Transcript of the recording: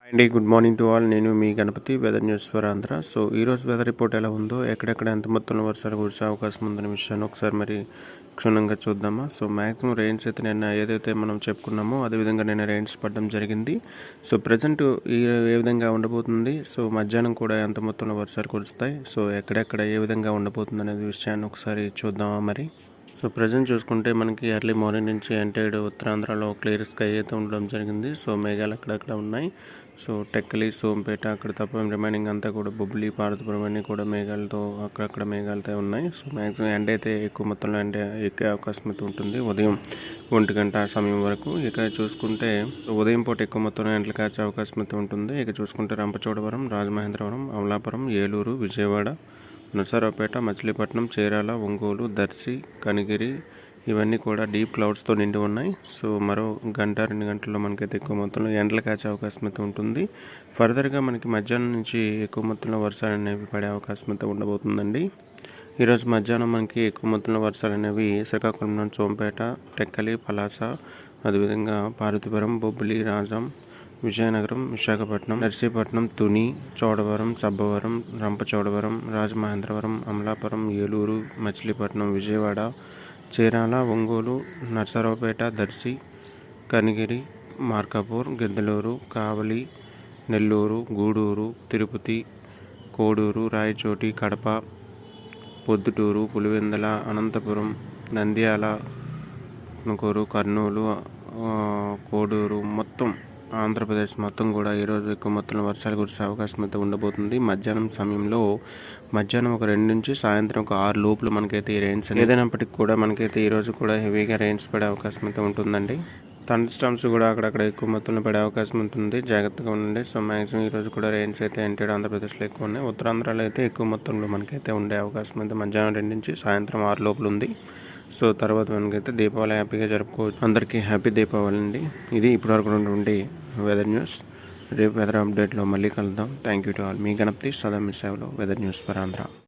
అండి good morning to all. నేను మీ Ganapathi weather news for Andhra. So ఈరోజు వెదర్ రిపోర్ట్ ఎలా ఉందో, ఎక్కడెక్కడ ఎంత మొత్తంలో వర్షాలు కురిసే అవకాశం ఉందనే విషయాన్ని ఒకసారి మరి క్షుణ్ణంగా చూద్దామా. సో మ్యాక్సిమం రెయిన్స్ అయితే నిన్న ఏదైతే మనం చెప్పుకున్నామో అదేవిధంగా నిన్న రెయిన్స్ పడడం జరిగింది. సో ప్రజెంట్ ఏ విధంగా ఉండబోతుంది, సో మధ్యాహ్నం కూడా ఎంత మొత్తంలో వర్షాలు కురుస్తాయి, సో ఎక్కడెక్కడ ఏ విధంగా ఉండబోతుంది అనేది విషయాన్ని ఒకసారి చూద్దామా మరి. సో ప్రజెంట్ చూసుకుంటే మనకి ఎర్లీ మార్నింగ్ నుంచి ఎంటైడ్ ఉత్తరాంధ్రలో క్లియర్ స్కై అయితే ఉండడం జరిగింది. సో మేఘాలు అక్కడక్కడ ఉన్నాయి. సో టెక్కలి, సోంపేట అక్కడ తప్ప రిమైనింగ్ అంతా కూడా బొబ్బిలి, పార్వతీపురం అన్నీ కూడా మేఘాలతో అక్కడక్కడ మేఘాలతో ఉన్నాయి. సో మ్యాక్సిమం ఎండ అయితే ఎక్కువ మొత్తంలో ఎండ ఎక్కే అవకాశం అయితే ఉంటుంది ఉదయం 1 గంట సమయం వరకు. ఇక చూసుకుంటే ఉదయం పూట ఎక్కువ మొత్తంలో ఎండలు కాచే అవకాశం అయితే ఉంటుంది. ఇక చూసుకుంటే రంపచోడవరం, రాజమహేంద్రవరం, అమలాపురం, ఏలూరు, విజయవాడ, నరసరావుపేట, మచిలీపట్నం, చీరాల, ఒంగోలు, దర్శి, కనిగిరి ఇవన్నీ కూడా డీప్ క్లౌడ్స్తో నిండి ఉన్నాయి. సో మరో గంట 2 గంటల్లో మనకైతే ఎక్కువ మొత్తంలో ఎండలు కాచే అవకాశం అయితే ఉంటుంది. ఫర్దర్గా మనకి మధ్యాహ్నం నుంచి ఎక్కువ మొత్తంలో వర్షాలు అనేవి పడే అవకాశం అయితే ఉండబోతుందండి. ఈరోజు మధ్యాహ్నం మనకి ఎక్కువ మొత్తంలో వర్షాలు అనేవి శ్రీకాకుళం, సోంపేట, టెక్కలి, పలాస, అదేవిధంగా పార్వతీపురం, బొబ్బిలి, రాజం, విజయనగరం, విశాఖపట్నం, నర్సీపట్నం, తుని, చోడవరం, సబ్బవరం, రంపచోడవరం, రాజమహేంద్రవరం, అమలాపురం, ఏలూరు, మచిలీపట్నం, విజయవాడ, చీరాల, ఒంగోలు, నరసరావుపేట, దర్శి, కనిగిరి, మార్కాపూర్, గిద్దలూరు, కావలి, నెల్లూరు, గూడూరు, తిరుపతి, కోడూరు, రాయచోటి, కడప, పొద్దుటూరు, పులివెందుల, అనంతపురం, నంద్యాల, తుమకూరు, కర్నూలు, కోడూరు, మొత్తం ఆంధ్రప్రదేశ్ మొత్తం కూడా ఈరోజు ఎక్కువ మొత్తంలో వర్షాలు కురిసే అవకాశం అయితే ఉండబోతుంది. మధ్యాహ్నం సమయంలో ఒక 2 నుంచి సాయంత్రం ఒక 6 లోపల మనకైతే ఈ రెయిన్స్ ఏదైనప్పటికీ కూడా మనకైతే ఈరోజు కూడా హెవీగా రెయిన్స్ పడే అవకాశం అయితే ఉంటుందండి. థండర్ స్టార్మ్స్ కూడా అక్కడక్కడ ఎక్కువ మొత్తంలో పడే అవకాశం ఉంటుంది. జాగ్రత్తగా ఉండండి. సో మ్యాక్సిమం ఈరోజు కూడా రెయిన్స్ అయితే ఎంటైడ్ ఆంధ్రప్రదేశ్లో ఎక్కువ ఉన్నాయి. ఉత్తరాంధ్రలో అయితే ఎక్కువ మొత్తంలో మనకైతే ఉండే అవకాశం అయితే మధ్యాహ్నం 2 నుంచి సాయంత్రం 6 లోపల ఉంది. సో తర్వాత మనకైతే దీపావళి హ్యాపీగా జరుపుకోవచ్చు. అందరికీ హ్యాపీ దీపావళి అండి. ఇది ఇప్పటివరకు ఉన్నటువంటి వెదర్ న్యూస్. రేపు వెదర్ అప్డేట్లో మళ్ళీ కలుద్దాం. Thank you to all. మీ గణపతి సదా మీ సేవలో వెదర్ న్యూస్ ఫర్ ఆంధ్ర.